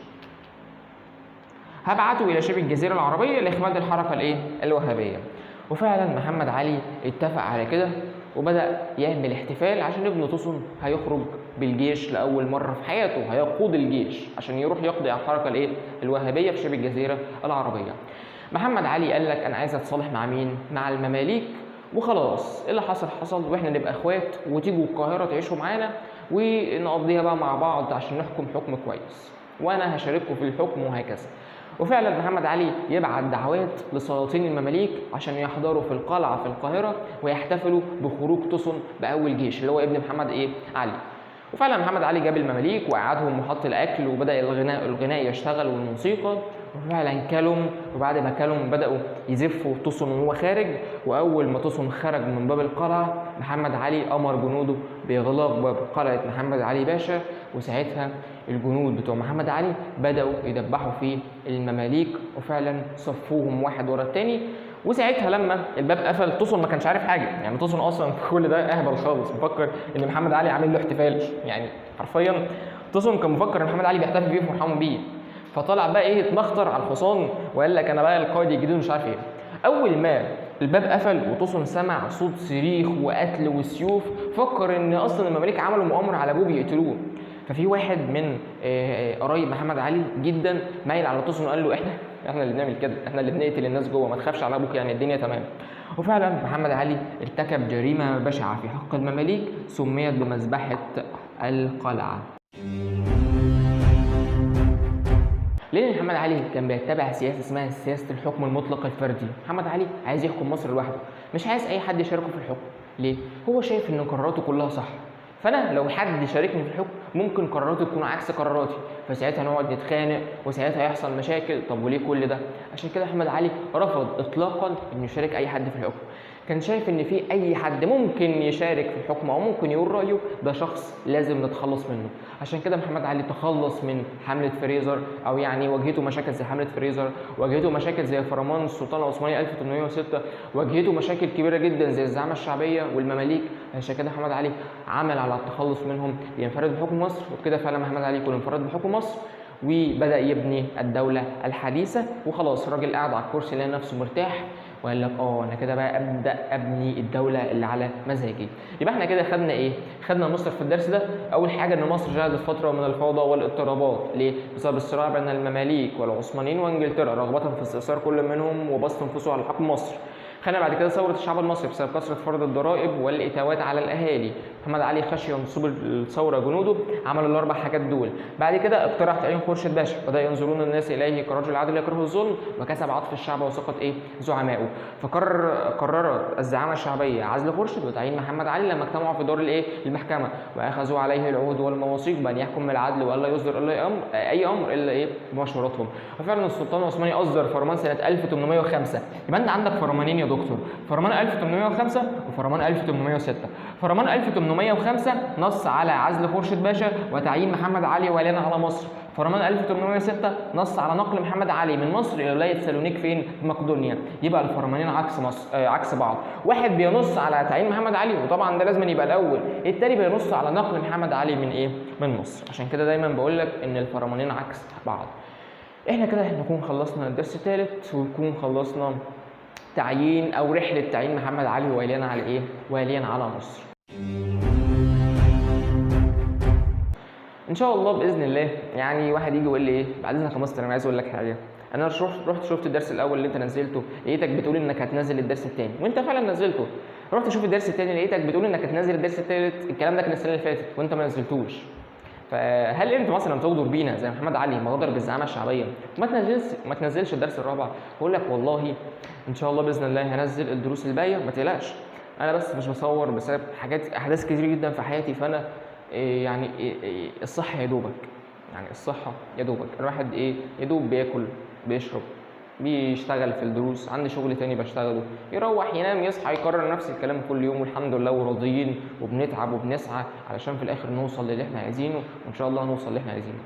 هبعته الى شبه الجزيره العربيه لاخماد الحركه الوهابيه. وفعلا محمد علي اتفق على كده وبدأ يعمل احتفال عشان ابن طوسن هيخرج بالجيش لأول مرة في حياته، هيقود الجيش عشان يروح يقضي على الحركة الوهابية في شبه الجزيرة العربية. محمد علي قال لك أنا عايز أتصالح مع مين؟ مع المماليك، وخلاص اللي حصل حصل، واحنا نبقى اخوات وتيجوا القاهرة تعيشوا معانا ونقضيها بقى مع بعض عشان نحكم حكم كويس، وأنا هشارككم في الحكم وهكذا. وفعلا محمد علي يبعت دعوات لسلاطين المماليك عشان يحضروا في القلعه في القاهره ويحتفلوا بخروج طوسن باول جيش اللي هو ابن محمد علي. وفعلا محمد علي جاب المماليك وقعدهم محط الاكل، وبدا الغناء يشتغل والموسيقى، وفعلا كلهم، وبعد ما كلهم بداوا يزفوا طوسن وهو خارج. واول ما طوسن خرج من باب القلعه محمد علي امر جنوده باغلاق باب قلعه محمد علي باشا، وساعتها الجنود بتوع محمد علي بداوا يدبحوا في المماليك، وفعلا صفوهم واحد ورا الثاني. وساعتها لما الباب قفل طوسن ما كانش عارف حاجه، يعني طوسن اصلا في كل ده اهبل خالص، مفكر ان محمد علي عامل له احتفال، يعني حرفيا طوسن كان مفكر ان محمد علي بيحتفل بيه وفرحان بيه، فطلع بقى اتمخطر على الحصان وقال لك انا بقى القائد الجديد مش عارف ايه. اول ما الباب قفل وطوسن سمع صوت صريخ وقتل وسيوف، فكر ان اصلا المماليك عملوا مؤامره على ابوه بيقتلوه. ففي واحد من قرايب محمد علي جدا مايل على طوسن وقال له احنا اللي بنعمل كده، احنا اللي بنقتل الناس جوه، ما تخافش على ابوك، يعني الدنيا تمام. وفعلا محمد علي ارتكب جريمه بشعه في حق المماليك سميت بمذبحه القلعه. لان محمد علي كان بيتبع سياسه اسمها سياسه الحكم المطلق الفردي. محمد علي عايز يحكم مصر لوحده، مش عايز اي حد يشاركه في الحكم. ليه؟ هو شايف ان قراراته كلها صح، فانا لو حد يشاركني في الحكم ممكن قراراته تكون عكس قراراتي، فساعتها نقعد نتخانق وساعتها يحصل مشاكل. طب وليه كل ده؟ عشان كده محمد علي رفض اطلاقا انه يشارك اي حد في الحكم. كان شايف ان في اي حد ممكن يشارك في الحكم او ممكن يقول رايه، ده شخص لازم نتخلص منه. عشان كده محمد علي تخلص من حمله فريزر، او يعني واجهته مشاكل زي حمله فريزر، واجهته مشاكل زي فرمان السلطان العثماني 1806، واجهته مشاكل كبيره جدا زي الزعامه الشعبيه والمماليك. عشان كده محمد علي عمل على التخلص منهم لينفرد بحكم مصر، وبكده فعلا محمد علي يكون انفرد بحكم مصر وبدأ يبني الدولة الحديثة. وخلاص الراجل قاعد على الكرسي لقى نفسه مرتاح وقال لك انا كده بقى ابدا ابني الدوله اللي على مزاجي. يبقى احنا كده خدنا ايه؟ خدنا مصر في الدرس ده. اول حاجه ان مصر شهدت فتره من الفوضى والاضطرابات، ليه؟ بسبب الصراع بين المماليك والعثمانيين وانجلترا، رغبه في استئثار كل منهم وبسط نفوسه على حكم مصر. خلينا بعد كده ثوره الشعب المصري بسبب كثره فرض الضرائب والاتاوات على الاهالي. محمد علي خشي ينصب الثوره جنوده، عمل الاربع حاجات دول. بعد كده اقترح تعيين خورشيد باشا، بدا ينظرون الناس اليه كرجل عادل يكره الظلم، وكسب عطف الشعب وثقه زعمائه. قررت الزعامه الشعبيه عزل خورشيد وتعيين محمد علي لما اجتمعوا في دار المحكمه، واخذوا عليه العهود والمواثيق بان يحكم بالعدل والا يصدر اي امر الا بمشورتهم. وفعلا السلطان العثماني اصدر فرمان سنه 1805. يبقى انت عندك فرمانين يا دكتور، فرمان 1805 وفرمان 1806. فرمان 1805 نص على عزل خورشيد باشا وتعيين محمد علي واليا على مصر. فرمان 1806 نص على نقل محمد علي من مصر الى ولايه سالونيك فين؟ في مقدونيا. يبقى الفرمانين عكس بعض. واحد بينص على تعيين محمد علي، وطبعا ده لازم يبقى الاول. التاني بينص على نقل محمد علي من مصر. عشان كده دايما بقول لك ان الفرمانين عكس بعض. احنا كده نكون خلصنا الدرس الثالث، ونكون خلصنا تعيين او رحله تعيين محمد علي واليا على واليا على مصر. ان شاء الله باذن الله. يعني واحد يجي يقول لي بعد اذنك يا مستر انا عايز اقول لك حاجه، انا رحت شفت الدرس الاول اللي انت نزلته، لقيتك بتقول انك هتنزل الدرس الثاني، وانت فعلا نزلته. رحت اشوف الدرس الثاني لقيتك بتقول انك هتنزل الدرس الثالث، الكلام ده كان السنه اللي فاتت وانت ما نزلتوش. فهل انت مثلا تغدر بينا زي محمد علي ما غدر بالزعامه الشعبيه ما تنزلش الدرس الرابع؟ بقول لك والله ان شاء الله باذن الله هنزل الدروس الباقيه، ما تقلقش. انا بس مش بصور بسبب احداث كتير جدا في حياتي، فانا يعني الصحه يا دوبك، يعني الصحه يا دوبك. الواحد يا دوب بياكل بيشرب بيشتغل في الدروس، عندي شغل تاني بشتغله، يروح ينام يصحى يكرر نفس الكلام كل يوم، والحمد لله وراضيين وبنتعب وبنسعى علشان في الاخر نوصل للي احنا عايزينه، وان شاء الله نوصل للي احنا عايزينه.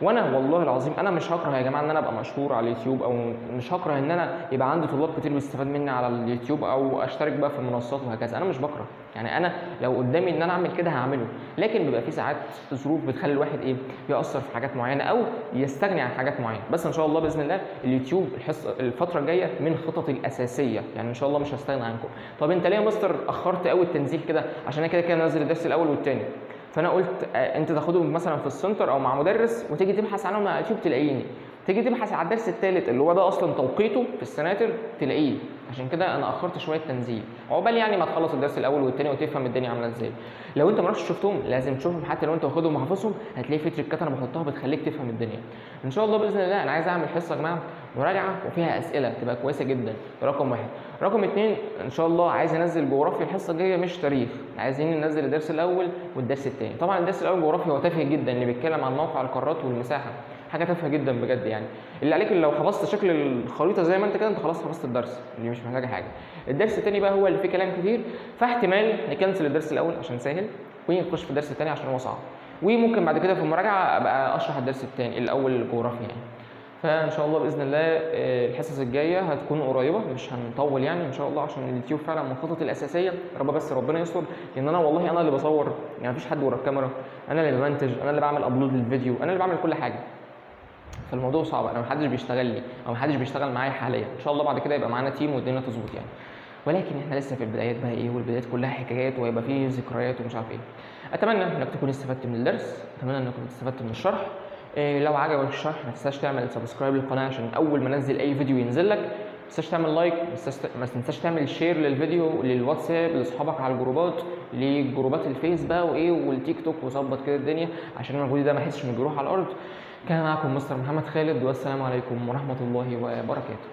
وانا والله العظيم انا مش هكره يا جماعه ان انا ابقى مشهور على اليوتيوب، او مش هكره ان انا يبقى عندي طلاب كتير بيستفاد مني على اليوتيوب، او اشترك بقى في المنصات وهكذا. انا مش بكره، يعني انا لو قدامي ان انا اعمل كده هعمله، لكن بيبقى في ساعات ظروف بتخلي الواحد يأثر في حاجات معينه او يستغني عن حاجات معينه. بس ان شاء الله باذن الله اليوتيوب الفتره الجايه من خططي الاساسيه، يعني ان شاء الله مش هستغنى عنكم. طب انت ليه يا مستر اخرت قوي التنزيل كده؟ عشان انا كده نازل الدرس الاول والثاني، فانا قلت انت تاخدهم مثلا في السنتر او مع مدرس وتيجي تبحث عنهم على اليوتيوب تلاقيني، تيجي تبحث على الدرس الثالث اللي هو ده اصلا توقيته في السناتر تلاقيه. عشان كده انا اخرت شويه تنزيل عقبال يعني ما تخلص الدرس الاول والثاني وتفهم الدنيا عامله ازاي. لو انت ما رحتش شفتهم لازم تشوفهم، حتى لو انت واخدهم وحافظهم هتلاقي في تريكات انا بحطها بتخليك تفهم الدنيا. ان شاء الله باذن الله انا عايز اعمل حصه يا جماعه مراجعه وفيها اسئله تبقى كويسه جدا، ده رقم واحد. رقم اثنين ان شاء الله عايز انزل جغرافيا الحصه الجايه مش تاريخ، عايزين ننزل الدرس الاول والدرس الثاني. طبعا الدرس الاول جغرافيا هو تافه جدا، اللي بيتكلم عن موقع القارات والمساحه، حاجه تافهه جدا بجد يعني. اللي عليك لو حفظت شكل الخريطه زي ما انت كده انت خلاص حفظت الدرس، اللي مش محتاجه حاجه. الدرس الثاني بقى هو اللي فيه كلام كتير، فاحتمال نكنسل الدرس الاول عشان سهل ونخش في الدرس الثاني عشان هو صعب، وممكن بعد كده في المراجعه ابقى اشرح الدرس الثاني الاول الجغرافيا يعني. فان شاء الله باذن الله الحصص الجايه هتكون قريبه، مش هنطول يعني ان شاء الله، عشان اليوتيوب فعلا من خططي الاساسيه. بس ربنا يستر، لان انا والله انا اللي بصور، يعني مفيش حد ورا الكاميرا، انا اللي بمنتج، انا اللي بعمل ابلود للفيديو، انا اللي بعمل كل حاجه. فالموضوع صعب، انا محدش بيشتغل لي او محدش بيشتغل معايا حاليا. ان شاء الله بعد كده يبقى معانا تيم والدنيا تظبط يعني، ولكن احنا لسه في البدايات بقى والبدايات كلها حكايات وهيبقى فيه ذكريات ومش عارف ايه. اتمنى انك تكون استفدت من الدرس، اتمنى انك استفدت من الشرح. لو عجبك الشرح ما تنساش تعمل سبسكرايب للقناه عشان اول ما انزل اي فيديو ينزل لك. ما تنساش تعمل لايك، ما تنساش تعمل شير للفيديو للواتساب لاصحابك على الجروبات، لجروبات الفيس بقى والتيك توك، وظبط كده الدنيا عشان مجهودي ده ما يحسش من جروح على الارض. كان معكم مستر محمد خالد، والسلام عليكم ورحمه الله وبركاته.